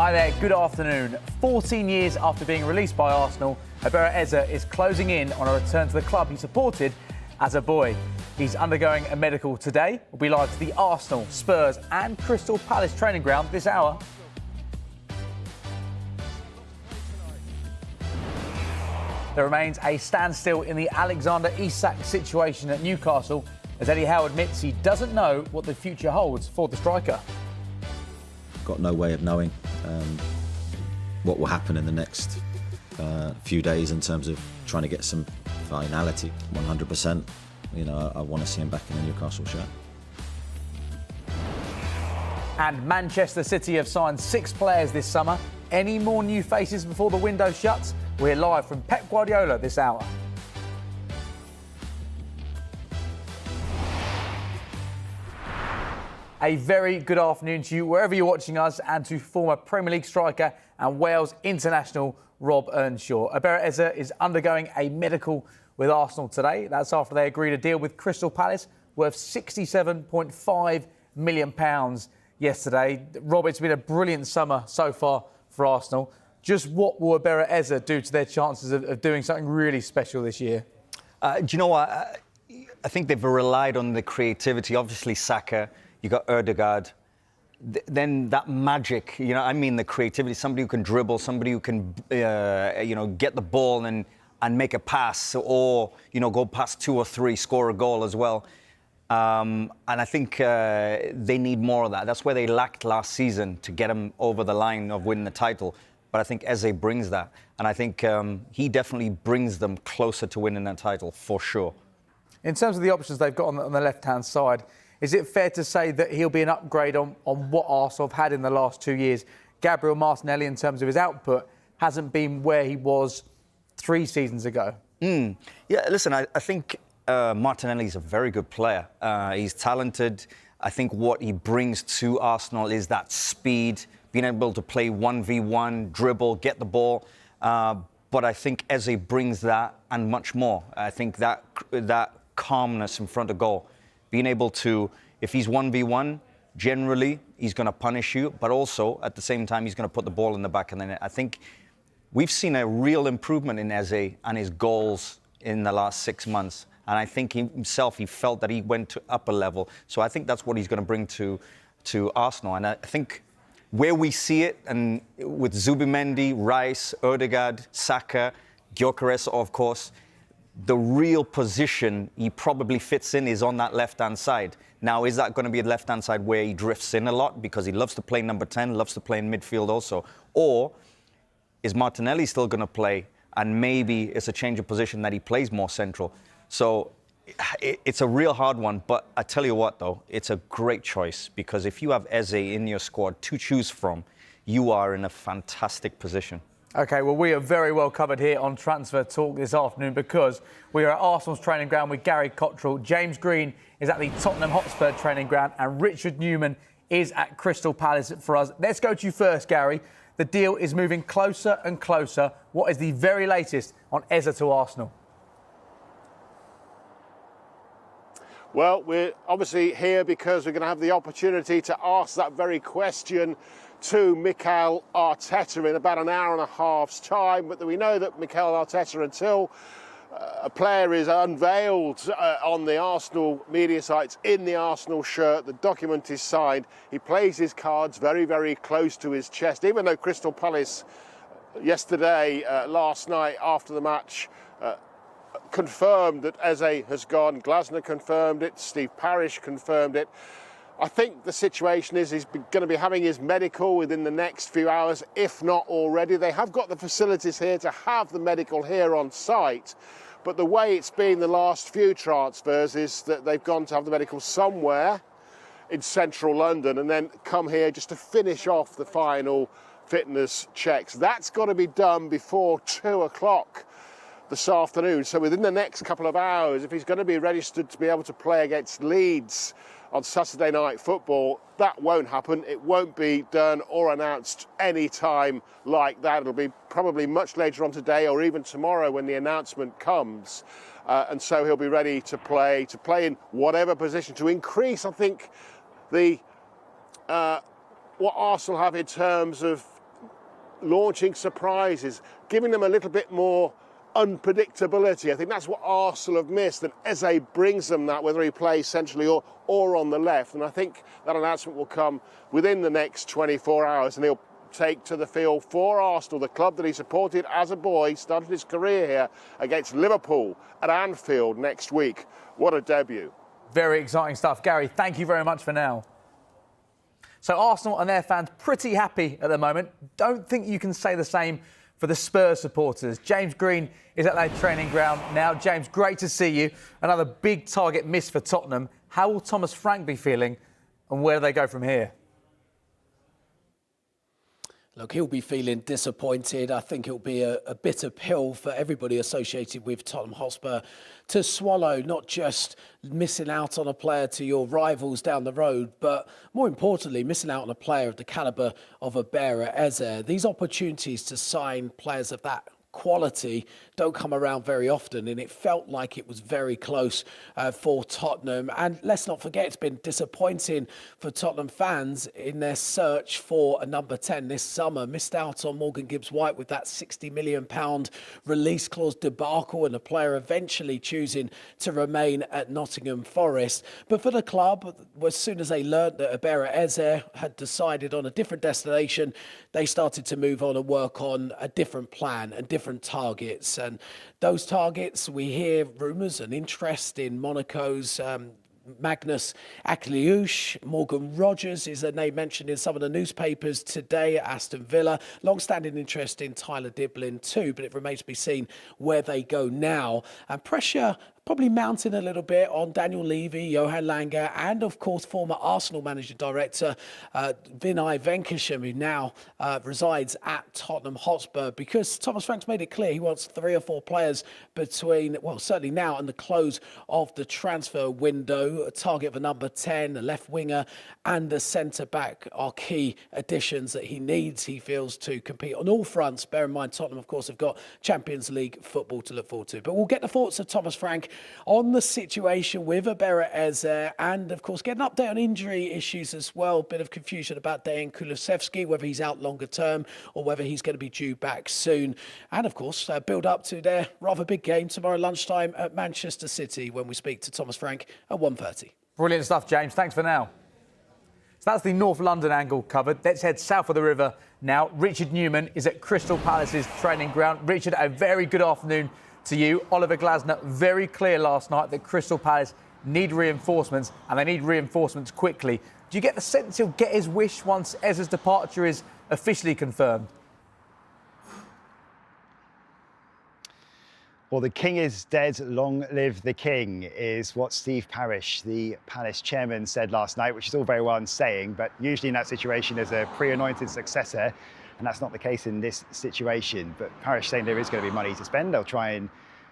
Hi there, good afternoon. 14 years after being released by Arsenal, Eberechi Eze is closing in on a return to the club he supported as a boy. He's undergoing a medical today. We'll be live to the Arsenal, Spurs and Crystal Palace training ground this hour. There remains a standstill in the Alexander Isak situation at Newcastle as Eddie Howe admits he doesn't know what the future holds for the striker. Got no way of knowing what will happen in the next few days in terms of trying to get some finality. 100%. You know, I want to see him back in the Newcastle shirt. And Manchester City have signed 6 players this summer. Any more new faces before the window shuts? We're live from Pep Guardiola this hour. A very good afternoon to you, wherever you're watching us, and to former Premier League striker and Wales international Rob Earnshaw. Eberechi Eze is undergoing a medical with Arsenal today. That's after they agreed a deal with Crystal Palace worth £67.5 million yesterday. Rob, it's been a brilliant summer so far for Arsenal. Just what will Eberechi Eze do to their chances of doing something really special this year? Do you know what? I think they've relied on the creativity. Obviously, Saka. You got Ødegaard, then that magic, you know, I mean the creativity, somebody who can dribble, somebody who can, get the ball and make a pass or, go past 2 or 3, score a goal as well. And I think they need more of that. That's where they lacked last season to get them over the line of winning the title. But I think Eze brings that. And I think he definitely brings them closer to winning that title, for sure. In terms of the options they've got on the left-hand side, is it fair to say that he'll be an upgrade on what Arsenal have had in the last 2 years? Gabriel Martinelli, in terms of his output, hasn't been where he was 3 seasons ago. Yeah, listen, I think Martinelli's a very good player. He's talented. I think what he brings to Arsenal is that speed, being able to play 1v1, dribble, get the ball. But I think Eze brings that and much more. I think that calmness in front of goal. Being able to, if he's 1v1, generally he's going to punish you, but also at the same time he's going to put the ball in the back of the net. I think we've seen a real improvement in Eze and his goals in the last 6 months. And I think he felt that he went to upper level. So I think that's what he's going to bring to Arsenal. And I think where we see it, and with Zubimendi, Rice, Ødegaard, Saka, Gyökeres, of course, the real position he probably fits in is on that left-hand side. Now, is that going to be a left-hand side where he drifts in a lot because he loves to play number 10, loves to play in midfield also? Or is Martinelli still going to play and maybe it's a change of position that he plays more central? So it's a real hard one, but I tell you what, though, it's a great choice because if you have Eze in your squad to choose from, you are in a fantastic position. OK, well, we are very well covered here on Transfer Talk this afternoon because we are at Arsenal's training ground with Gary Cottrell. James Green is at the Tottenham Hotspur training ground and Richard Newman is at Crystal Palace for us. Let's go to you first, Gary. The deal is moving closer and closer. What is the very latest on Eze to Arsenal? Well, we're obviously here because we're going to have the opportunity to ask that very question to Mikel Arteta in about an hour and a half's time. But we know that Mikel Arteta, until a player is unveiled on the Arsenal media sites in the Arsenal shirt, the document is signed, he plays his cards very, very close to his chest. Even though Crystal Palace yesterday, last night after the match, confirmed that Eze has gone, Glasner confirmed it, Steve Parish confirmed it. I think the situation is he's going to be having his medical within the next few hours, if not already. They have got the facilities here to have the medical here on site, but the way it's been the last few transfers is that they've gone to have the medical somewhere in central London and then come here just to finish off the final fitness checks. That's got to be done before 2 o'clock this afternoon. So within the next couple of hours, if he's going to be registered to be able to play against Leeds on Saturday Night Football, that won't happen. It won't be done or announced any time like that. It'll be probably much later on today or even tomorrow when the announcement comes. And so he'll be ready to play in whatever position to increase, I think, the what Arsenal have in terms of launching surprises, giving them a little bit more unpredictability. I think that's what Arsenal have missed, and Eze brings them that, whether he plays centrally or on the left. And I think that announcement will come within the next 24 hours, and he'll take to the field for Arsenal, the club that he supported as a boy, started his career here, against Liverpool at Anfield next week. What a debut. Very exciting stuff. Gary, thank you very much for now. So Arsenal and their fans pretty happy at the moment. Don't think you can say the same for the Spurs supporters. James Green is at their training ground now. James, great to see you. Another big target miss for Tottenham. How will Thomas Frank be feeling, and where do they go from here? Look, he'll be feeling disappointed. I think it'll be a bitter pill for everybody associated with Tottenham Hotspur to swallow, not just missing out on a player to your rivals down the road, but more importantly, missing out on a player of the calibre of Eberechi Eze. These opportunities to sign players of that quality don't come around very often, and it felt like it was very close for Tottenham. And let's not forget, it's been disappointing for Tottenham fans in their search for a number 10 this summer. Missed out on Morgan Gibbs-White with that £60 million release clause debacle, and a player eventually choosing to remain at Nottingham Forest. But for the club, as soon as they learnt that Eberechi Eze had decided on a different destination, they started to move on and work on a different plan and different targets. And those targets, we hear rumours and interest in Monaco's Magnus Akliouche. Morgan Rogers is a name mentioned in some of the newspapers today at Aston Villa. Long-standing interest in Tyler Diblin too, but it remains to be seen where they go now. And pressure probably mounting a little bit on Daniel Levy, Johan Lange, and of course former Arsenal managing director Vinay Venkatesham, who now resides at Tottenham Hotspur, because Thomas Frank's made it clear he wants 3 or 4 players between, well, certainly now and the close of the transfer window. A target of a number 10, a left winger, and a centre-back are key additions that he needs, he feels, to compete on all fronts. Bear in mind, Tottenham, of course, have got Champions League football to look forward to. But we'll get the thoughts of Thomas Frank on the situation with Eberechi Eze, and of course get an update on injury issues as well. Bit of confusion about Dejan Kulusevski, whether he's out longer term or whether he's going to be due back soon. And of course build up to their rather big game tomorrow lunchtime at Manchester City when we speak to Thomas Frank at 1:30. Brilliant stuff, James. Thanks for now. So that's the North London angle covered. Let's head south of the river now. Richard Newman is at Crystal Palace's training ground. Richard, a very good afternoon to you. Oliver Glasner, very clear last night that Crystal Palace need reinforcements, and they need reinforcements quickly. Do you get the sense he'll get his wish once Eze's departure is officially confirmed? Well, the king is dead, long live the king, is what Steve Parish, the Palace chairman, said last night, which is all very well and saying, but usually in that situation there's a pre-anointed successor, and that's not the case in this situation. But Parish saying there is going to be money to spend. They'll try and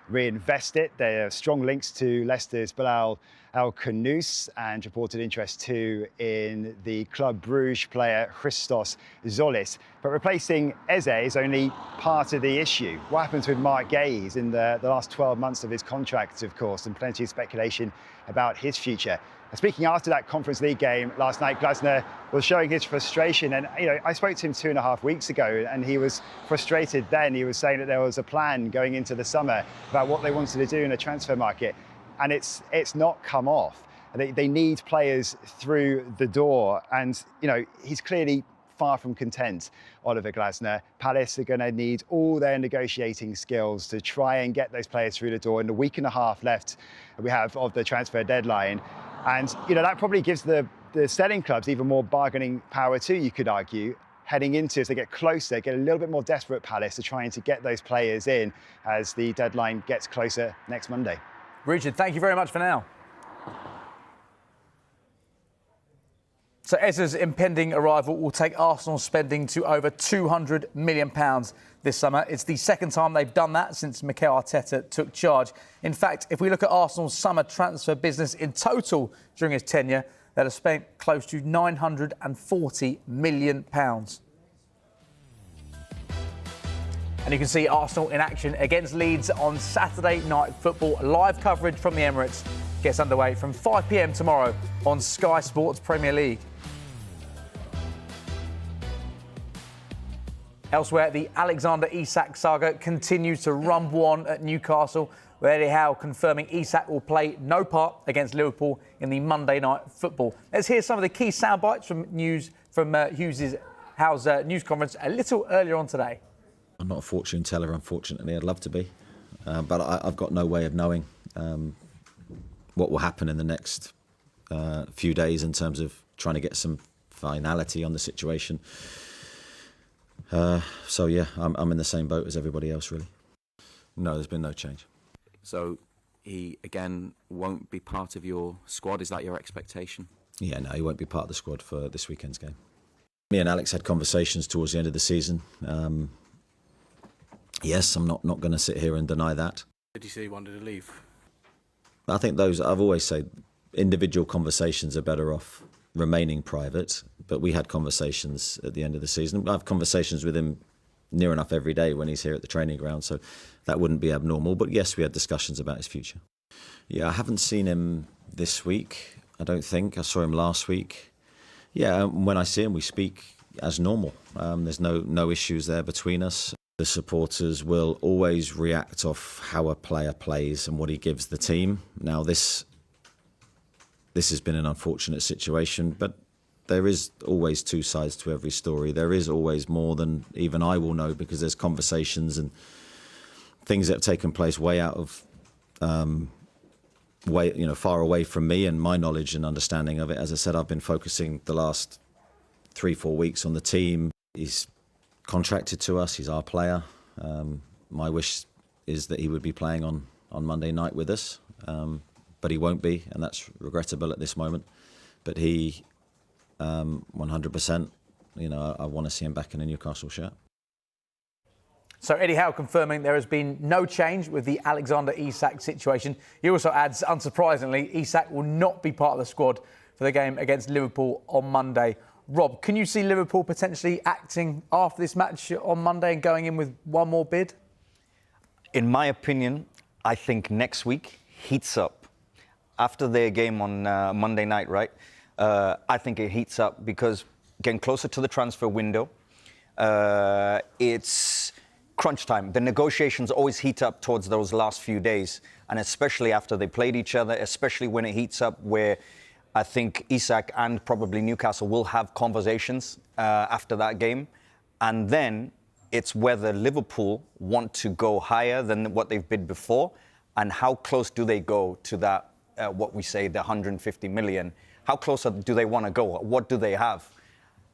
reinvest it. There are strong links to Leicester's Bilal El-Khanous, and reported interest too in the Club Bruges player Christos Zolis. But replacing Eze is only part of the issue. What happens with Mark Gaze in the last 12 months of his contract, of course, and plenty of speculation about his future. Speaking after that Conference League game last night, Glasner was showing his frustration. And, you know, I spoke to him 2.5 weeks ago, and he was frustrated then. He was saying that there was a plan going into the summer about what they wanted to do in the transfer market. And it's not come off. They need players through the door. And, you know, he's clearly far from content, Oliver Glasner. Palace are going to need all their negotiating skills to try and get those players through the door in the week and a half left we have of the transfer deadline. And, you know, that probably gives the selling clubs even more bargaining power too, you could argue, heading into, as they get closer, get a little bit more desperate, Palace, to trying to get those players in as the deadline gets closer next Monday. Richard, thank you very much for now. So Eze's impending arrival will take Arsenal spending to over £200 million this summer. It's the second time they've done that since Mikel Arteta took charge. In fact, if we look at Arsenal's summer transfer business in total during his tenure, they'll have spent close to £940 million. And you can see Arsenal in action against Leeds on Saturday Night Football. Live coverage from the Emirates gets underway from 5 p.m. tomorrow on Sky Sports Premier League. Elsewhere, the Alexander Isak saga continues to rumble on at Newcastle, with Eddie Howe confirming Isak will play no part against Liverpool in the Monday night football. Let's hear some of the key sound bites from Howe's news conference a little earlier on today. I'm not a fortune teller, unfortunately. I'd love to be, but I've got no way of knowing what will happen in the next few days in terms of trying to get some finality on the situation. So yeah, I'm in the same boat as everybody else, really. No, there's been no change. So he, again, won't be part of your squad. Is that your expectation? Yeah, no, he won't be part of the squad for this weekend's game. Me and Alex had conversations towards the end of the season. Yes, I'm not going to sit here and deny that. Did you say you wanted to leave? I think I've always said individual conversations are better off remaining private, but we had conversations at the end of the season. I have conversations with him near enough every day when he's here at the training ground, so that wouldn't be abnormal. But yes, we had discussions about his future. Yeah, I haven't seen him this week, I don't think. I saw him last week. Yeah, when I see him, we speak as normal. There's no issues there between us. The supporters will always react off how a player plays and what he gives the team. Now, this has been an unfortunate situation, but there is always two sides to every story. There is always more than even I will know, because there's conversations and things that have taken place way out of, far away from me and my knowledge and understanding of it. As I said, I've been focusing the last 3-4 weeks on the team. He's contracted to us. He's our player. My wish is that he would be playing on Monday night with us, but he won't be, and that's regrettable at this moment. But he, 100%, I want to see him back in a Newcastle shirt. So Eddie Howe confirming there has been no change with the Alexander Isak situation. He also adds, unsurprisingly, Isak will not be part of the squad for the game against Liverpool on Monday. Rob, can you see Liverpool potentially acting after this match on Monday and going in with one more bid? In my opinion, I think next week heats up. After their game on Monday night, right? I think it heats up because getting closer to the transfer window, it's crunch time. The negotiations always heat up towards those last few days, and especially after they played each other, especially when it heats up where I think Isak and probably Newcastle will have conversations after that game. And then it's whether Liverpool want to go higher than what they've bid before, and how close do they go to that, what we say, the 150 million. How close do they want to go? What do they have?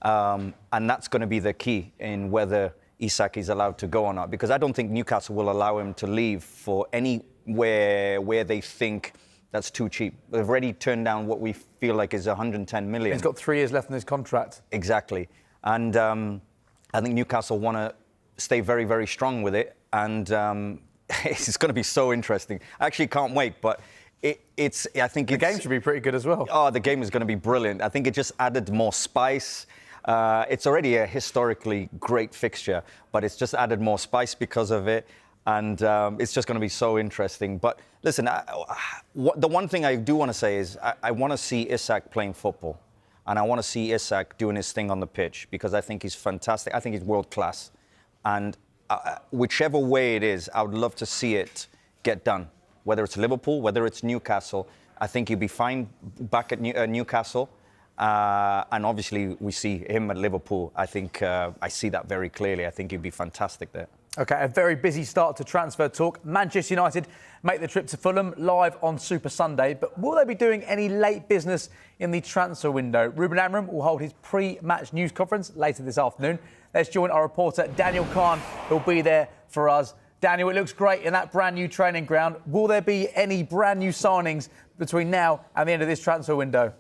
And that's going to be the key in whether Isak is allowed to go or not, because I don't think Newcastle will allow him to leave for anywhere where they think that's too cheap. They've already turned down what we feel like is 110 million. He's got 3 years left in his contract. Exactly. And I think Newcastle want to stay very, very strong with it. And it's going to be so interesting. I actually can't wait, but I think the game should be pretty good as well. Oh, the game is going to be brilliant. I think it just added more spice. It's already a historically great fixture, but it's just added more spice because of it. And it's just going to be so interesting. But listen, the one thing I do want to say is I want to see Isak playing football. And I want to see Isak doing his thing on the pitch, because I think he's fantastic. I think he's world class. And whichever way it is, I would love to see it get done. Whether it's Liverpool, whether it's Newcastle, I think he'll be fine back at Newcastle. And obviously, we see him at Liverpool. I think I see that very clearly. I think he'd be fantastic there. OK, a very busy start to transfer talk. Manchester United make the trip to Fulham live on Super Sunday. But will they be doing any late business in the transfer window? Ruben Amorim will hold his pre-match news conference later this afternoon. Let's join our reporter, Daniel Kahn, who'll be there for us. Daniel, it looks great in that brand new training ground. Will there be any brand new signings between now and the end of this transfer window?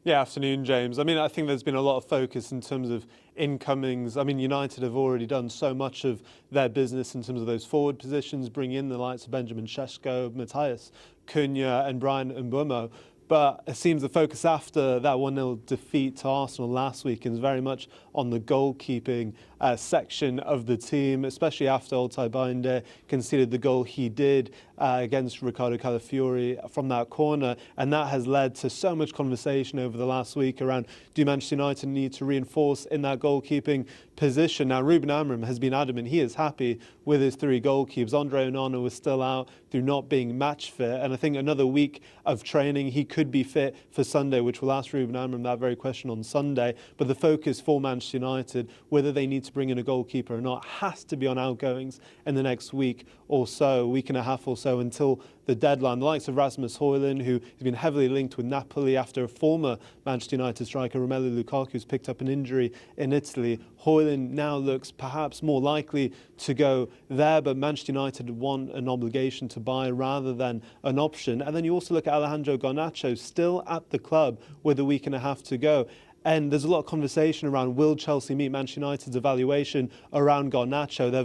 Yeah, afternoon, James. I mean, I think there's been a lot of focus in terms of incomings. I mean, United have already done so much of their business in terms of those forward positions, bring in the likes of Benjamin Šeško, Matthias Cunha and Brian Mbeumo. But it seems the focus after that 1-0 defeat to Arsenal last week is very much on the goalkeeping section of the team, especially after Altay Bayındır conceded the goal he did against Ricardo Calafiori from that corner. And that has led to so much conversation over the last week around, do Manchester United need to reinforce in that goalkeeping position? Now, Ruben Amorim has been adamant he is happy with his 3 goalkeepers. Andre Onana was still out through not being match fit. And I think another week of training, he could be fit for Sunday, which will ask Ruben Amorim that very question on Sunday. But the focus for Manchester United, whether they need to bring in a goalkeeper or not, has to be on outgoings in the next week or so, week and a half or so, until the deadline. The likes of Rasmus Højlund, who has been heavily linked with Napoli after a former Manchester United striker, Romelu Lukaku, who's picked up an injury in Italy. Højlund now looks perhaps more likely to go there, but Manchester United want an obligation to buy rather than an option. And then you also look at Alejandro Garnacho, still at the club with a week and a half to go. And there's a lot of conversation around, will Chelsea meet Manchester United's evaluation around Garnacho, their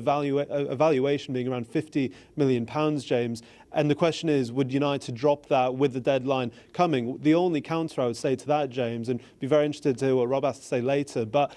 evaluation being around £50 million, James. And the question is, would United drop that with the deadline coming? The only counter I would say to that, James, and be very interested to hear what Rob has to say later, but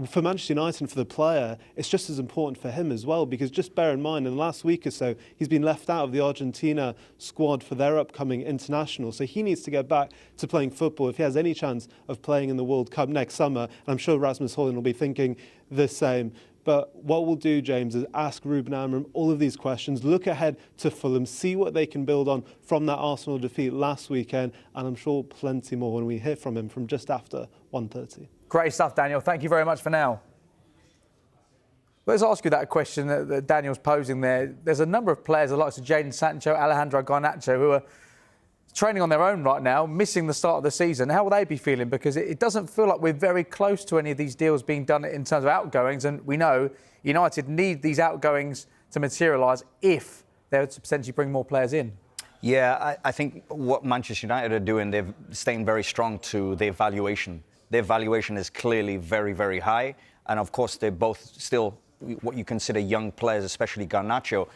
for Manchester United and for the player, it's just as important for him as well, because just bear in mind, in the last week or so, he's been left out of the Argentina squad for their upcoming international. So he needs to get back to playing football if he has any chance of playing in the World Cup next summer. And I'm sure Rasmus Højlund will be thinking the same. But what we'll do, James, is ask Ruben Amorim all of these questions, look ahead to Fulham, see what they can build on from that Arsenal defeat last weekend, and I'm sure plenty more when we hear from him from just after 1:30. Great stuff, Daniel. Thank you very much for now. Let's ask you that question that Daniel's posing there. There's a number of players, the likes of Jadon Sancho, Alejandro Garnacho, who are training on their own right now, missing the start of the season. How will they be feeling? Because it doesn't feel like we're very close to any of these deals being done in terms of outgoings. And we know United need these outgoings to materialise if they're to potentially bring more players in. Yeah, I think what Manchester United are doing, they're staying very strong to their valuation. Their valuation is clearly very, very high. And of course, they're both still what you consider young players, especially Garnacho.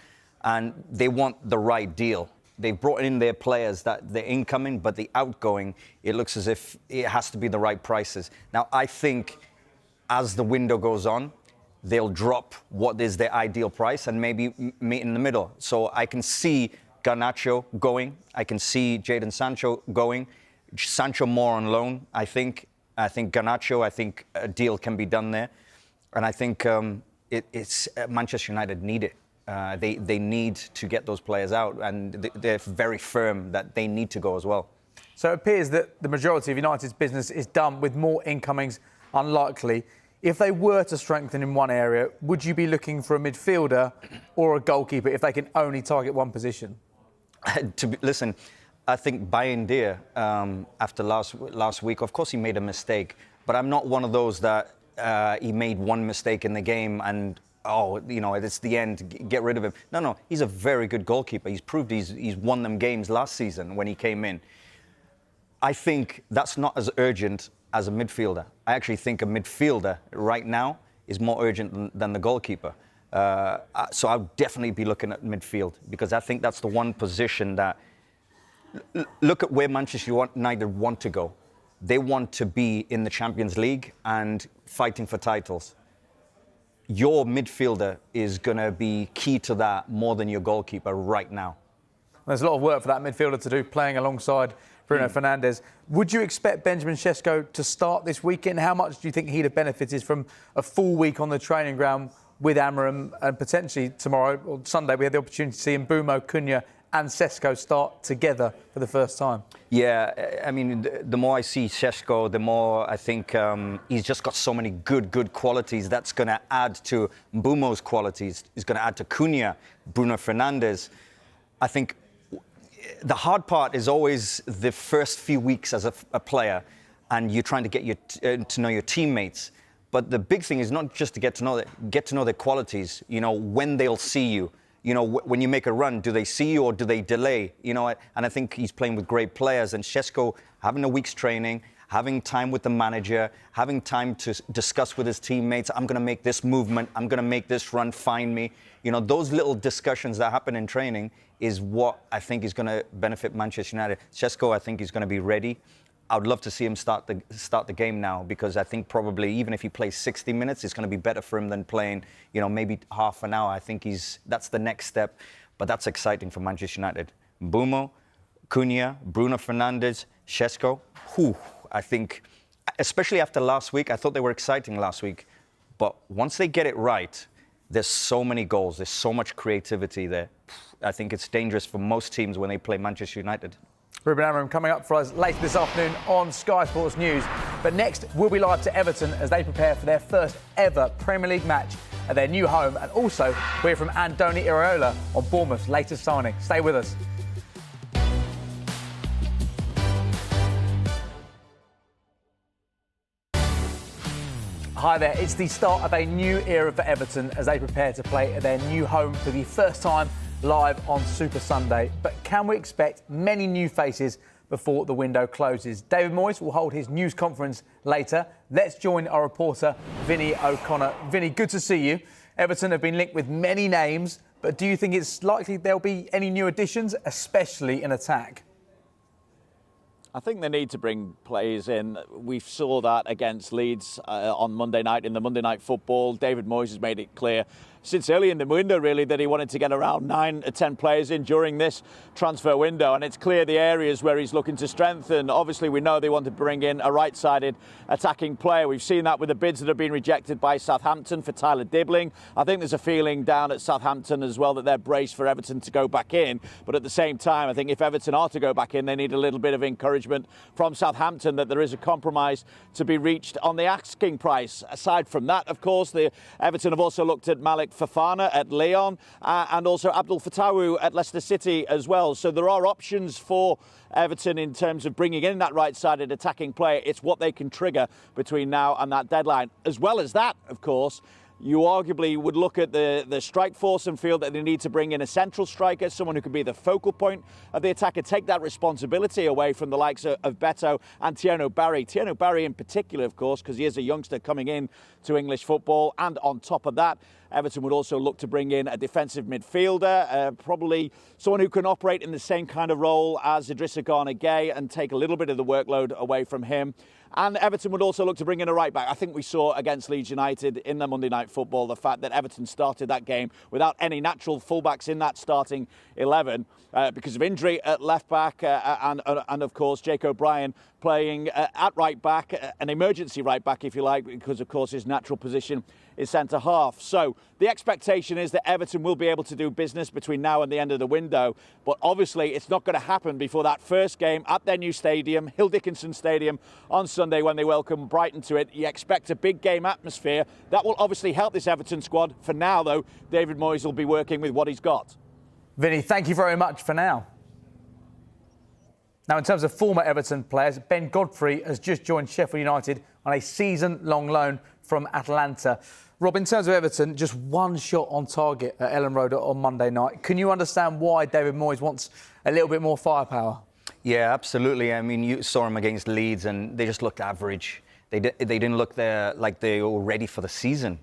And they want the right deal. They've brought in their players that they're incoming, but the outgoing, it looks as if it has to be the right prices. Now, I think as the window goes on, they'll drop what is their ideal price and maybe meet in the middle. So I can see Garnacho going. I can see Jadon Sancho going. Sancho more on loan, I think. I think Garnacho, I think a deal can be done there. And I think it's Manchester United need it. They need to get those players out, and they're very firm that they need to go as well. So it appears that the majority of United's business is done with more incomings unlikely. If they were to strengthen in one area, would you be looking for a midfielder or a goalkeeper if they can only target one position? Listen, I think Bayındır, after last week, of course he made a mistake, but I'm not one of those that he made one mistake in the game and, it's the end, get rid of him. No, he's a very good goalkeeper. He's proved he's won them games last season when he came in. I think that's not as urgent as a midfielder. I actually think a midfielder right now is more urgent than the goalkeeper. So I'll definitely be looking at midfield, because I think that's the one position that... Look at where Manchester United want to go. They want to be in the Champions League and fighting for titles. Your midfielder is going to be key to that more than your goalkeeper right now. There's a lot of work for that midfielder to do, playing alongside Bruno Fernandes. Would you expect Benjamin Sesko to start this weekend? How much do you think he'd have benefited from a full week on the training ground with Amorim, and potentially tomorrow or Sunday we had the opportunity to see Mbeumo, Cunha and Sesko start together for the first time? Yeah, I mean, the more I see Sesko, the more I think he's just got so many good qualities. That's going to add to Mbeumo's qualities. It's going to add to Cunha, Bruno Fernandes. I think the hard part is always the first few weeks as a player, and you're trying to get to know your teammates. But the big thing is not just to get to know their qualities. When they'll see you. When you make a run, do they see you or do they delay? And I think he's playing with great players. And Sesko having a week's training, having time with the manager, having time to discuss with his teammates, I'm going to make this movement, I'm going to make this run, find me. You know, those little discussions that happen in training is what I think is going to benefit Manchester United. Šeško, I think, is going to be ready. I would love to see him start the game now, because I think probably even if he plays 60 minutes, it's going to be better for him than playing, you know, maybe half an hour. I think that's the next step, but that's exciting for Manchester United. Mbeumo, Cunha, Bruno Fernandes, Šeško. I think, especially after last week, I thought they were exciting last week, but once they get it right, there's so many goals, there's so much creativity there. I think it's dangerous for most teams when they play Manchester United. Ruben Amorim coming up for us later this afternoon on Sky Sports News. But next, we'll be live to Everton as they prepare for their first ever Premier League match at their new home. And also, we'll hear from Andoni Iraola on Bournemouth's latest signing. Stay with us. Hi there, it's the start of a new era for Everton as they prepare to play at their new home for the first time live on Super Sunday. But can we expect many new faces before the window closes? David Moyes will hold his news conference later. Let's join our reporter, Vinny O'Connor. Vinny, good to see you. Everton have been linked with many names, but do you think it's likely there'll be any new additions, especially in attack? I think they need to bring players in. We saw that against Leeds on Monday night in the Monday Night Football. David Moyes has made it clear since early in the window, really, that he wanted to get around 9 or 10 players in during this transfer window. And it's clear the areas where he's looking to strengthen. Obviously, we know they want to bring in a right-sided attacking player. We've seen that with the bids that have been rejected by Southampton for Tyler Dibbling. I think there's a feeling down at Southampton as well that they're braced for Everton to go back in. But at the same time, I think if Everton are to go back in, they need a little bit of encouragement from Southampton that there is a compromise to be reached on the asking price. Aside from that, of course, Everton have also looked at Malik Fofana at Lyon and also Abdul Fatawu at Leicester City as well. So there are options for Everton in terms of bringing in that right-sided attacking player. It's what they can trigger between now and that deadline. As well as that, of course, you arguably would look at the strike force and feel that they need to bring in a central striker, someone who can be the focal point of the attack and take that responsibility away from the likes of Beto and Thierno Barry. Thierno Barry in particular, of course, because he is a youngster coming in to English football. And on top of that, Everton would also look to bring in a defensive midfielder, probably someone who can operate in the same kind of role as Idrissa Gana Gueye and take a little bit of the workload away from him. And Everton would also look to bring in a right-back. I think we saw against Leeds United in the Monday Night Football the fact that Everton started that game without any natural fullbacks in that starting 11 because of injury at left-back and of course, Jake O'Brien playing at right-back, an emergency right-back, if you like, because, of course, his natural position is centre-half. So the expectation is that Everton will be able to do business between now and the end of the window. But obviously, it's not going to happen before that first game at their new stadium, Hill Dickinson Stadium, on Sunday when they welcome Brighton to it. You expect a big game atmosphere. That will obviously help this Everton squad. For now, though, David Moyes will be working with what he's got. Vinny, thank you very much for now. Now, in terms of former Everton players, Ben Godfrey has just joined Sheffield United on a season-long loan from Atlanta. Rob, in terms of Everton, just one shot on target at Ellen Road on Monday night. Can you understand why David Moyes wants a little bit more firepower? Yeah, absolutely. I mean, you saw him against Leeds and they just looked average. They didn't look there like they were ready for the season.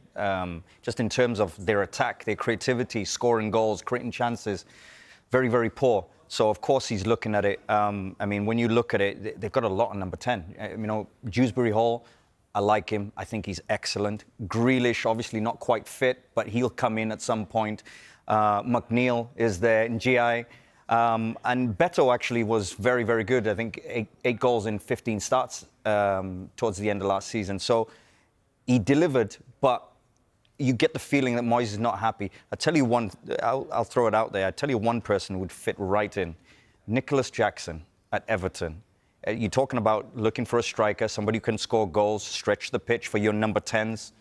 Just in terms of their attack, their creativity, scoring goals, creating chances, very, very poor. So, of course, he's looking at it. I mean, when you look at it, they've got a lot on number 10. You know, Dewsbury Hall, I like him. I think he's excellent. Grealish, obviously not quite fit, but he'll come in at some point. McNeil is there, Ndiaye. And Beto actually was very, very good. I think eight goals in 15 starts towards the end of last season. So he delivered, but you get the feeling that Moyes is not happy. I'll throw it out there. I tell you one person would fit right in. Nicholas Jackson at Everton. You're talking about looking for a striker, somebody who can score goals, stretch the pitch for your number 10s.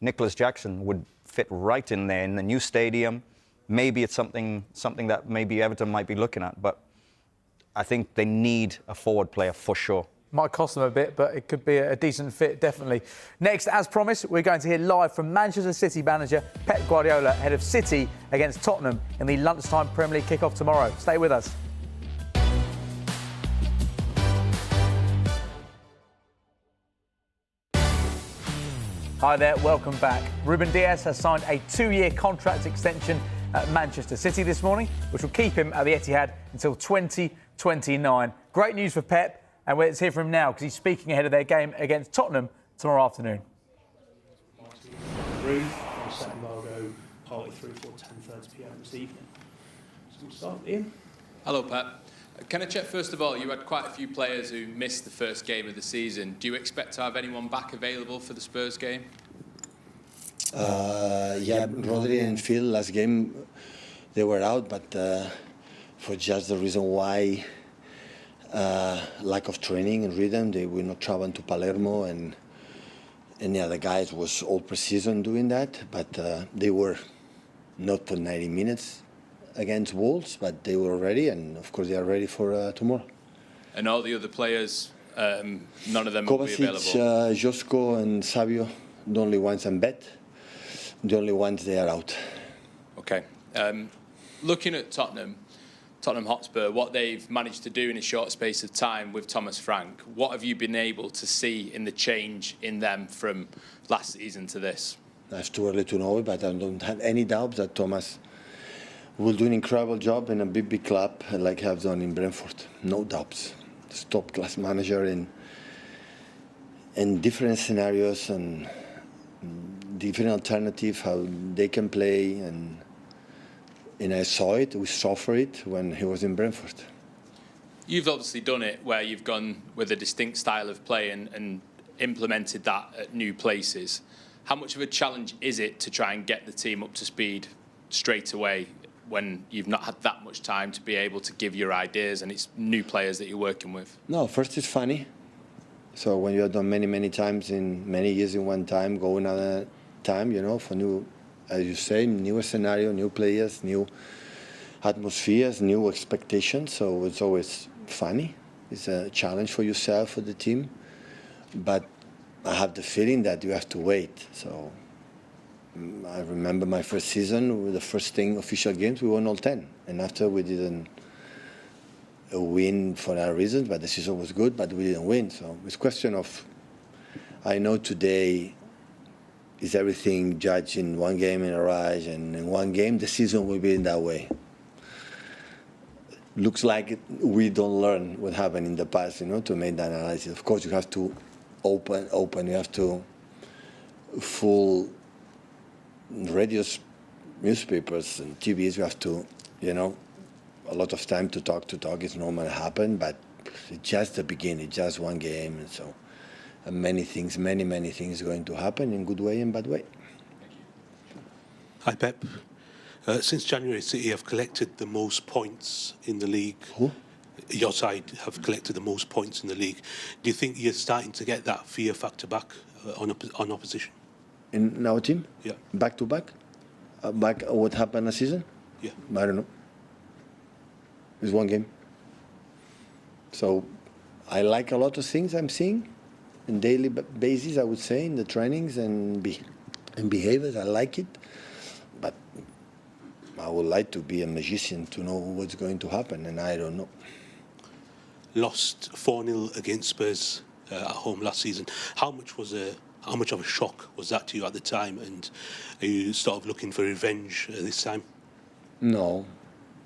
Nicholas Jackson would fit right in there in the new stadium. Maybe it's something that maybe Everton might be looking at, but I think they need a forward player for sure. Might cost them a bit, but it could be a decent fit, definitely. Next, as promised, we're going to hear live from Manchester City manager Pep Guardiola ahead of City against Tottenham in the lunchtime Premier League kick-off tomorrow. Stay with us. Hi there, welcome back. Ruben Dias has signed a 2-year contract extension at Manchester City this morning, which will keep him at the Etihad until 2029. Great news for Pep, and let's hear from him now because he's speaking ahead of their game against Tottenham tomorrow afternoon. Second goal go partly through for 10:30 p.m. this evening. So we'll start with Ian. Hello, Pep. Can I check, first of all, you had quite a few players who missed the first game of the season. Do you expect to have anyone back available for the Spurs game? Yeah, Rodri and Phil, last game, they were out, but for just the reason why, lack of training and rhythm, they were not traveling to Palermo, and the other guys was all pre-season doing that, but they were not for 90 minutes against Wolves, but they were ready, and of course they are ready for tomorrow. And all the other players, none of them will be available? Kovacic, Josko and Savio, the only ones, and Bet, the only ones they are out. Okay. Looking at Tottenham Hotspur, what they've managed to do in a short space of time with Thomas Frank, what have you been able to see in the change in them from last season to this? It's too early to know, but I don't have any doubts that Thomas will do an incredible job in a big club like have done in Brentford. No doubts. He's top-class manager in different scenarios and different alternatives, how they can play, and I saw it, we suffered it when he was in Brentford. You've obviously done it where you've gone with a distinct style of play and implemented that at new places. How much of a challenge is it to try and get the team up to speed straight away when you've not had that much time to be able to give your ideas and it's new players that you're working with? No, first it's funny. So when you have done many times in many years in one time, go another time, for new, as you say, new scenario, new players, new atmospheres, new expectations. So it's always funny. It's a challenge for yourself, for the team. But I have the feeling that you have to wait. So I remember my first season, with the first 10 official games, we won all 10. And after we didn't win for our reasons, but the season was good, but we didn't win. So it's a question of, I know today is everything judged in one game in Arise, and in one game the season will be in that way. Looks like we don't learn what happened in the past, to make that analysis. Of course, you have to open, you have to full radios, newspapers and TVs, you have to, a lot of time to talk is normal to happen, but it's just the beginning, just one game, and so many things going to happen in good way and bad way. Hi, Pep. Since January, City have collected the most points in the league. Who? Your side have collected the most points in the league. Do you think you're starting to get that fear factor back on opposition? In our team? Yeah. Back to back? Back what happened last season? Yeah. I don't know. It's one game. So I like a lot of things I'm seeing on daily basis, I would say, in the trainings and behaviors. I like it. But I would like to be a magician to know what's going to happen, and I don't know. Lost 4-0 against Spurs at home last season. How much of a shock was that to you at the time, and are you sort of looking for revenge this time? No,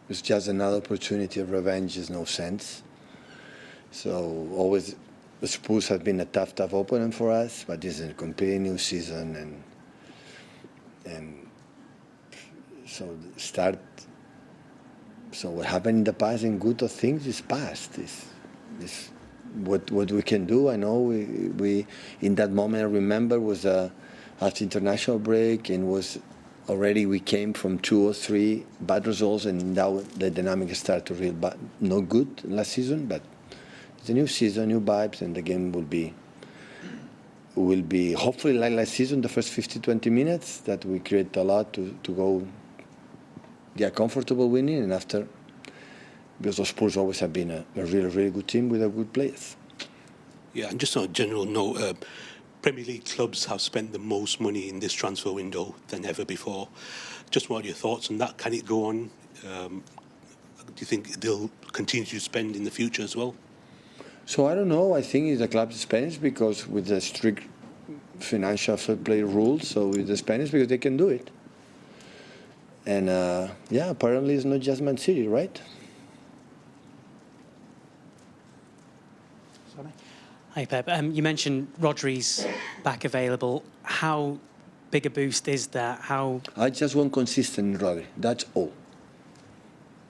it's just another opportunity of revenge. There's no sense. So always, the Spurs have been a tough opponent for us, but this is a completely new season, and so start. So what happened in the past in good of things is past. This what we can do. I know we in that moment I remember was after international break, and was already we came from 2 or 3 bad results, and now the dynamic started to real bad, not good last season, but it's a new season, new vibes, and the game will be hopefully like last season, the first 50-20 minutes that we create a lot to go get comfortable winning, and after, because the Spurs always have been a really good team with good players. Yeah, and just on a general note, Premier League clubs have spent the most money in this transfer window than ever before. Just what are your thoughts on that? Can it go on? Do you think they'll continue to spend in the future as well? So I don't know. I think the club spends because with the strict financial fair play rules, so with the Spanish, because they can do it. And yeah, apparently it's not just Man City, right? Hi, Pep. You mentioned Rodri's back available. How big a boost is that? I just want consistent Rodri. That's all.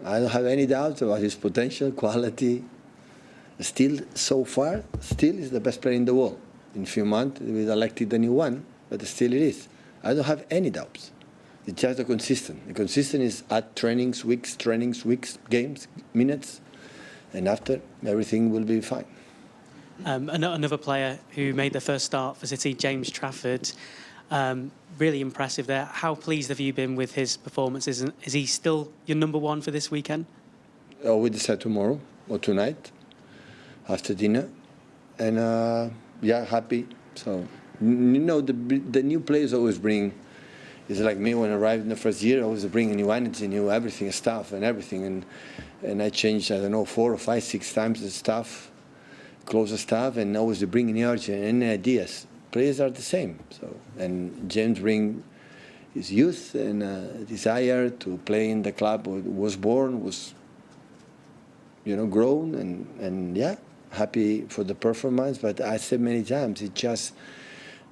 I don't have any doubts about his potential, quality. Still, so far, still is the best player in the world. In a few months, we elected the new one, but still it is. I don't have any doubts. It's just the consistent. The consistent is at trainings, weeks, games, minutes, and after, everything will be fine. Another player who made their first start for City, James Trafford, really impressive there. How pleased have you been with his performances? And is he still your number one for this weekend? We decide tomorrow or tonight after dinner, and yeah, happy. So you know, the new players always bring. It's like me when I arrived in the first year. I always bring new energy, new everything, stuff, and everything, and I changed, I don't know, 4 or 5, 6 times the stuff. Closer staff, and always bring energy and ideas. Players are the same. So, and James bring his youth and desire to play in the club. Was born, was grown, and yeah, happy for the performance. But I said many times, it's just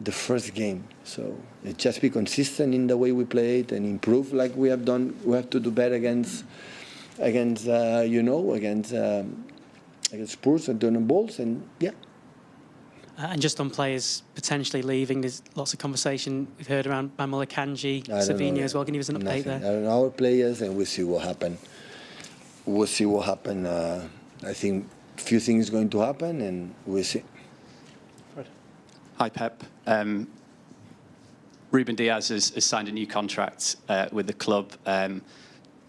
the first game. So it just be consistent in the way we play it and improve like we have done. We have to do better against against Spurs and doing balls, and yeah. And just on players potentially leaving, there's lots of conversation we've heard around Manuel Akanji, Savinho as well. Can you give us an update there? I don't know our players, and we'll see what happens. We'll see what happens. I think a few things going to happen, and we'll see. Hi, Pep. Ruben Diaz has signed a new contract with the club.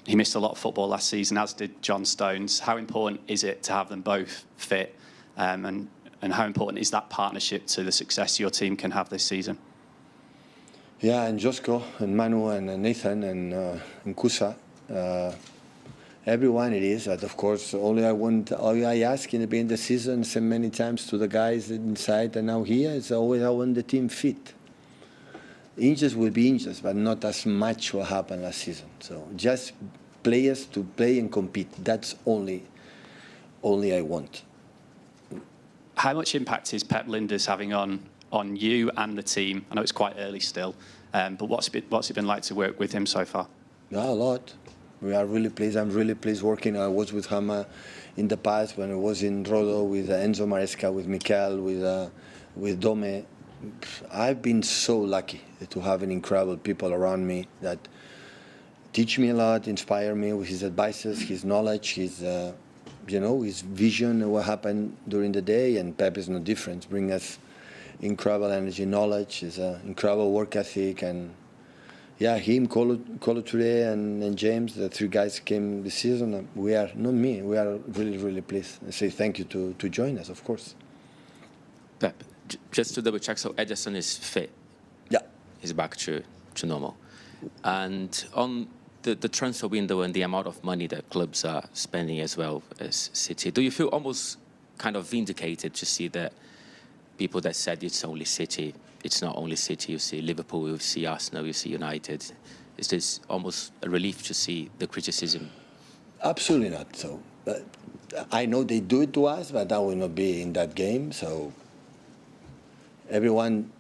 He missed a lot of football last season, as did John Stones. How important is it to have them both fit? And how important is that partnership to the success your team can have this season? Yeah, and Josko, and Manu, and Nathan, and Kusa. Everyone it is. But of course, all I ask in the beginning of the season, so many times to the guys inside and now here, is always I want the team fit. Injuries will be injuries, but not as much what happened last season. So just players to play and compete. That's only I want. How much impact is Pep Lijnders having on you and the team? I know it's quite early still, but what's it been like to work with him so far? Yeah, a lot. We are really pleased. I'm really pleased working. I was with him in the past when I was in Rodo with Enzo Maresca, with Mikel, with Dome. I've been so lucky to have an incredible people around me that teach me a lot, inspire me with his advices, his knowledge, his vision of what happened during the day. And Pep is no different. Bring us incredible energy, knowledge, his incredible work ethic, and yeah, him, Kolo Touré, and James, the 3 guys came this season. We are not me. We are really, really pleased. I say thank you to join us, of course. Pep, just to double check, so Ederson is fit? Yeah. He's back to normal. And on the transfer window and the amount of money that clubs are spending as well as City, do you feel almost kind of vindicated to see that people that said it's only City, it's not only City, you see Liverpool, you see Arsenal, you see United. Is this almost a relief to see the criticism? Absolutely not. So I know they do it to us, but I will not be in that game. So everyone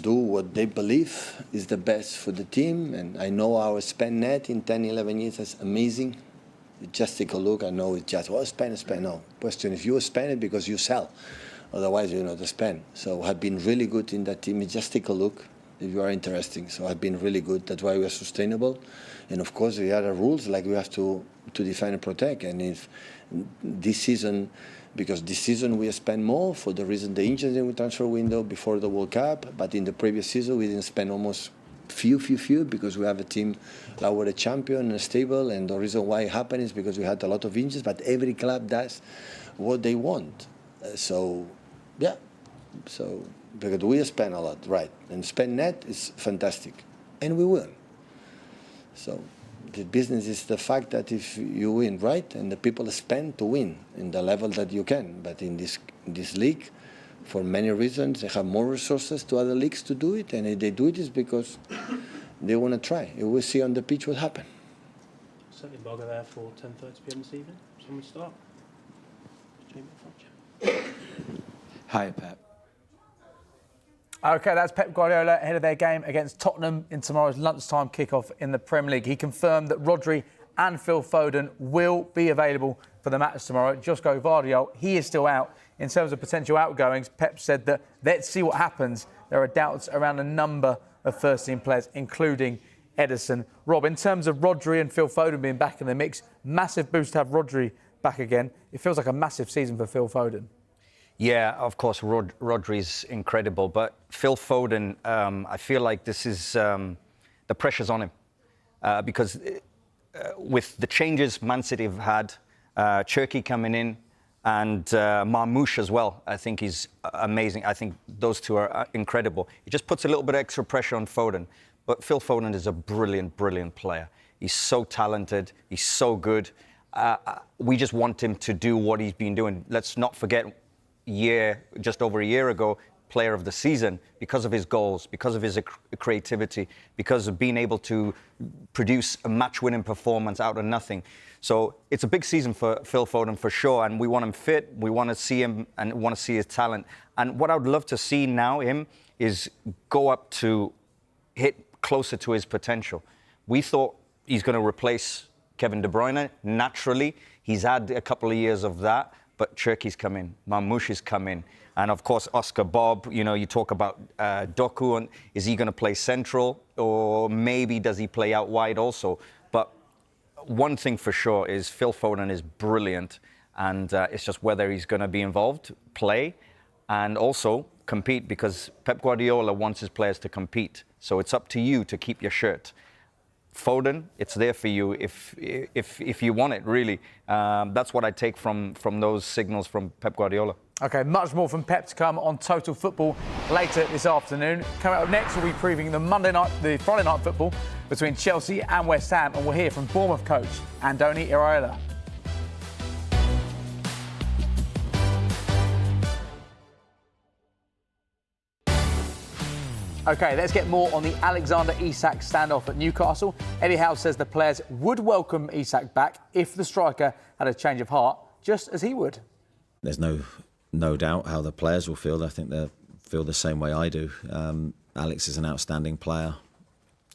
do what they believe is the best for the team. And I know our spend net in 10, 11 years is amazing. Just take a look. I know it's just, spend. No. Question, if you spend it because you sell. Otherwise, you know, to spend. So I've been really good in that team. Just take a look if you are interested. So I've been really good. That's why we are sustainable. And of course, the other rules, like we have to defend and protect. And if this season, because this season we spend more for the reason the injuries in the transfer window before the World Cup. But in the previous season, we didn't spend almost few because we have a team that were a champion and stable. And the reason why it happened is because we had a lot of injuries. But every club does what they want. Yeah, so because we spend a lot, right? And spend net is fantastic, and we win. So the business is the fact that if you win, right, and the people spend to win in the level that you can. But in this league, for many reasons. They have more resources to other leagues to do it, and if they do it, it's because they want to try. We'll see on the pitch what happens. Certainly Boga there for 10:30 p.m. this evening. Someone start. Hi, Pep. OK, that's Pep Guardiola ahead of their game against Tottenham in tomorrow's lunchtime kickoff in the Premier League. He confirmed that Rodri and Phil Foden will be available for the match tomorrow. Josko Gvardiol, he is still out. In terms of potential outgoings, Pep said that let's see what happens. There are doubts around a number of first-team players, including Ederson. Rob, in terms of Rodri and Phil Foden being back in the mix, massive boost to have Rodri back again. It feels like a massive season for Phil Foden. Yeah, of course, Rodri's incredible, but Phil Foden, I feel like this is the pressure's on him because with the changes Man City have had, Cherki coming in, and Marmoush as well, I think he's amazing. I think those two are incredible. It just puts a little bit of extra pressure on Foden. But Phil Foden is a brilliant, brilliant player. He's so talented. He's so good. We just want him to do what he's been doing. Let's not forget, just over a year ago, player of the season because of his goals, because of his creativity, because of being able to produce a match-winning performance out of nothing. So it's a big season for Phil Foden for sure, and we want him fit. We want to see him and want to see his talent. And what I would love to see now him is go up to hit closer to his potential. We thought he's going to replace Kevin De Bruyne naturally. He's had a couple of years of that, but Cherki's come in, Marmoush has come in, and of course Oscar Bob. You know, you talk about Doku, and is he going to play central, or maybe does he play out wide also? But one thing for sure is Phil Foden is brilliant, and it's just whether he's going to be involved, play, and also compete, because Pep Guardiola wants his players to compete. So it's up to you to keep your shirt. Foden, it's there for you if you want it, really. That's what I take from those signals from Pep Guardiola. OK, much more from Pep to come on Total Football later this afternoon. Coming up next, we'll be previewing the Friday night football between Chelsea and West Ham, and we'll hear from Bournemouth coach Andoni Iraola. OK, let's get more on the Alexander Isak standoff at Newcastle. Eddie Howe says the players would welcome Isak back if the striker had a change of heart, just as he would. There's no doubt how the players will feel. I think they'll feel the same way I do. Alex is an outstanding player.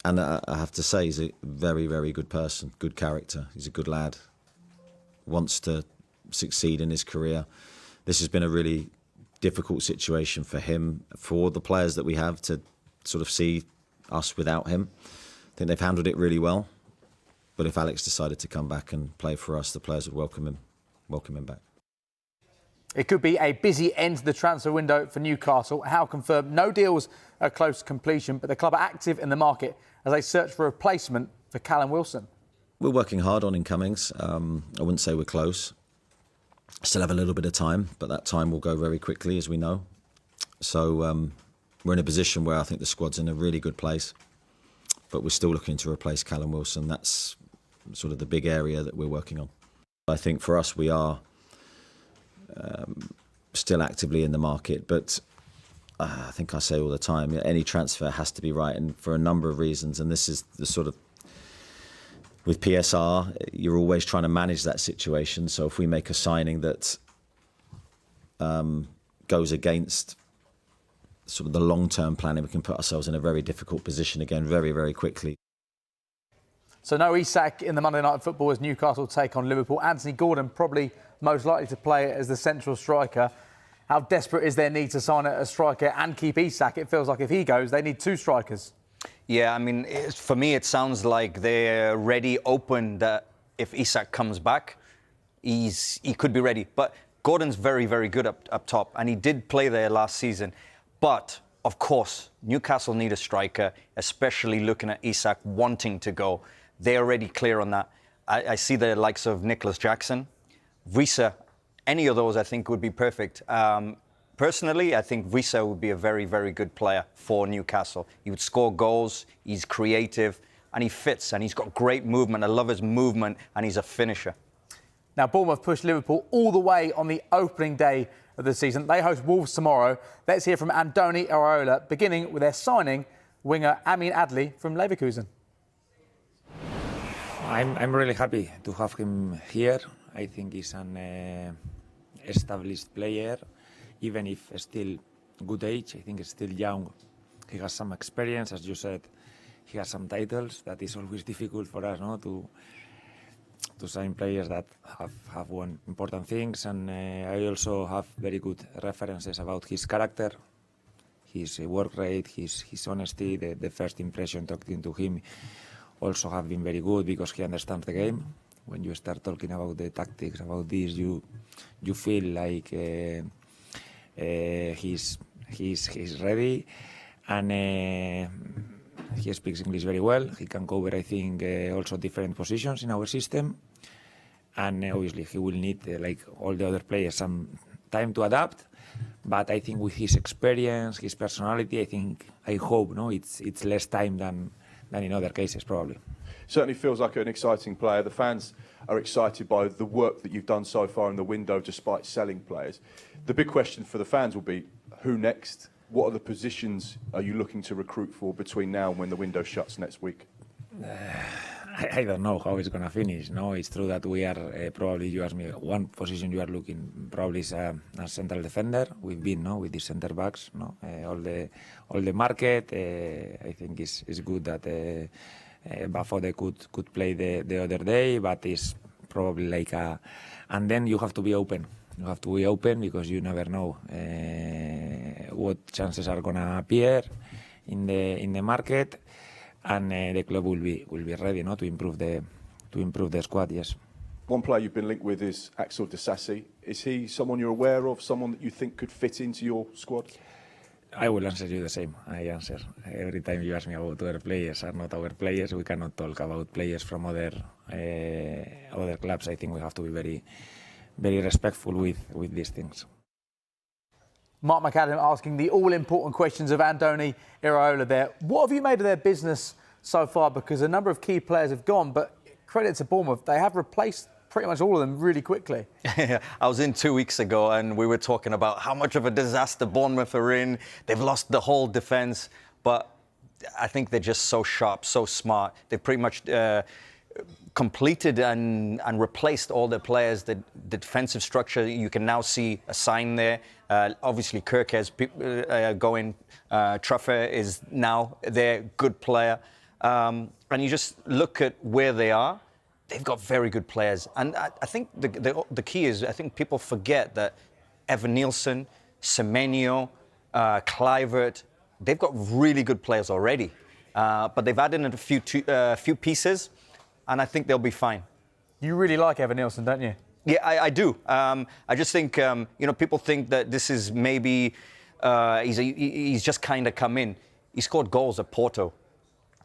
And I have to say, he's a very, very good person, good character. He's a good lad, wants to succeed in his career. This has been a really difficult situation for him, for the players that we have to sort of see us without him. I think they've handled it really well. But if Alex decided to come back and play for us, the players would welcome him back. It could be a busy end to the transfer window for Newcastle. Howe confirmed no deals are close to completion, but the club are active in the market as they search for a replacement for Callum Wilson. We're working hard on incomings. I wouldn't say we're close. Still have a little bit of time, but that time will go very quickly, as we know. So we're in a position where I think the squad's in a really good place, but we're still looking to replace Callum Wilson. That's sort of the big area that we're working on. I think for us, we are still actively in the market, but I think I say all the time, any transfer has to be right, and for a number of reasons. And this is the sort of, with PSR, you're always trying to manage that situation. So if we make a signing that goes against sort of the long-term planning, we can put ourselves in a very difficult position again very, very quickly. So no Isak in the Monday Night Football as Newcastle take on Liverpool. Anthony Gordon probably most likely to play as the central striker. How desperate is their need to sign a striker and keep Isak? It feels like if he goes, they need two strikers. Yeah, I mean, for me, it sounds like they're ready, open, that if Isak comes back, he could be ready. But Gordon's very, very good up top, and he did play there last season. But, of course, Newcastle need a striker, especially looking at Isak wanting to go. They're already clear on that. I see the likes of Nicholas Jackson, Risa, any of those I think would be perfect. Personally, I think Risa would be a very, very good player for Newcastle. He would score goals, he's creative, and he fits, and he's got great movement. I love his movement, and he's a finisher. Now, Bournemouth pushed Liverpool all the way on the opening day of the season. They host Wolves tomorrow. Let's hear from Andoni Iraola, beginning with their signing, winger Amin Adli from Leverkusen. I'm really happy to have him here. I think he's an established player, even if still good age. I think he's still young. He has some experience, as you said. He has some titles. That is always difficult for us, no, to sign players that have won important things. And I also have very good references about his character, his work rate, his honesty. The first impression talking to him also have been very good because he understands the game. When you start talking about the tactics, about this, you feel like he's ready, and he speaks English very well. He can cover, I think, also different positions in our system, and obviously he will need, like all the other players, some time to adapt. But I think with his experience, his personality, I hope, no, it's less time than in other cases, probably. Certainly feels like an exciting player. The fans are excited by the work that you've done so far in the window, despite selling players. The big question for the fans will be, who next? What are the positions are you looking to recruit for between now and when the window shuts next week? I don't know how it's going to finish. No, it's true that we are probably, you asked me, one position you are looking probably is a central defender. We've been with the centre backs. All the market. I think is good that Bafode could play the other day, but it's probably like a. And then you have to be open. You have to be open because you never know what chances are going to appear in the market. And the club will be ready, to improve the squad. Yes. One player you've been linked with is Axel Disasi. Is he someone you're aware of? Someone that you think could fit into your squad? I will answer you the same. I answer every time you ask me about other players. Are not our players. We cannot talk about players from other clubs. I think we have to be very, very respectful with these things. Mark McAdam asking the all-important questions of Andoni Iraola there. What have you made of their business so far? Because a number of key players have gone, but credit to Bournemouth, they have replaced pretty much all of them really quickly. I was in 2 weeks ago and we were talking about how much of a disaster Bournemouth are in. They've lost the whole defence, but I think they're just so sharp, so smart. They've pretty much completed and replaced all their players. The defensive structure, you can now see a sign there. Obviously, Kirk has going. Truffer is now their good player. And you just look at where they are. They've got very good players. And I think the key is, I think people forget that Evan Nielsen, Semenyo, Kluivert, they've got really good players already. But they've added in a few pieces, and I think they'll be fine. You really like Evan Nielsen, don't you? Yeah, I do. I just think, people think that this is maybe, he's just kind of come in. He scored goals at Porto.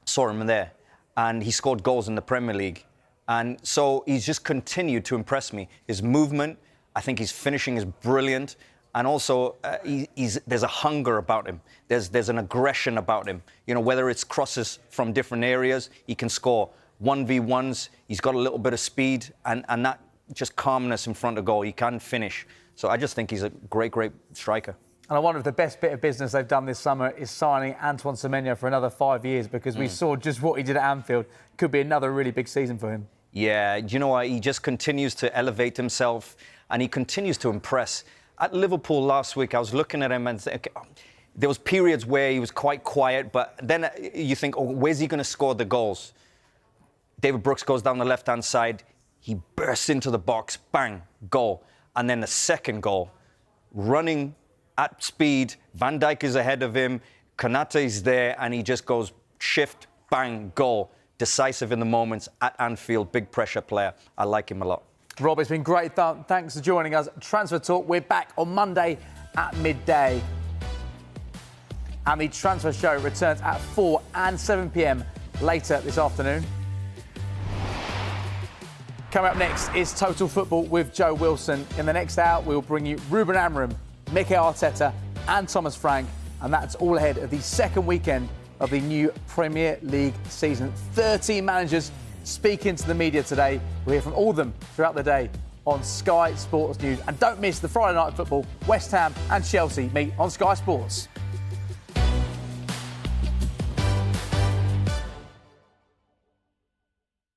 Saw him there. And he scored goals in the Premier League. And so he's just continued to impress me. His movement, I think his finishing is brilliant. And also, there's a hunger about him. There's an aggression about him. Whether it's crosses from different areas, he can score 1v1s. He's got a little bit of speed and that just calmness in front of goal. He can finish. So I just think he's a great striker. And I wonder if the best bit of business they've done this summer is signing Antoine Semenyo for another 5 years, because we saw just what he did at Anfield. Could be another really big season for him. Yeah, do you know what? He just continues to elevate himself and he continues to impress. At Liverpool last week, I was looking at him and there was periods where he was quite quiet, but then you think, where's he going to score the goals? David Brooks goes down the left-hand side. He bursts into the box, bang, goal. And then the second goal, running at speed. Van Dijk is ahead of him. Konate is there, and he just goes shift, bang, goal. Decisive in the moments at Anfield, big pressure player. I like him a lot. Rob, it's been great. Thanks for joining us. Transfer Talk, we're back on Monday at midday. And the Transfer Show returns at 4 and 7 p.m. later this afternoon. Coming up next is Total Football with Joe Wilson. In the next hour, we'll bring you Ruben Amorim, Mikel Arteta and Thomas Frank. And that's all ahead of the second weekend of the new Premier League season. 13 managers speaking to the media today. We'll hear from all of them throughout the day on Sky Sports News. And don't miss the Friday night football. West Ham and Chelsea meet on Sky Sports.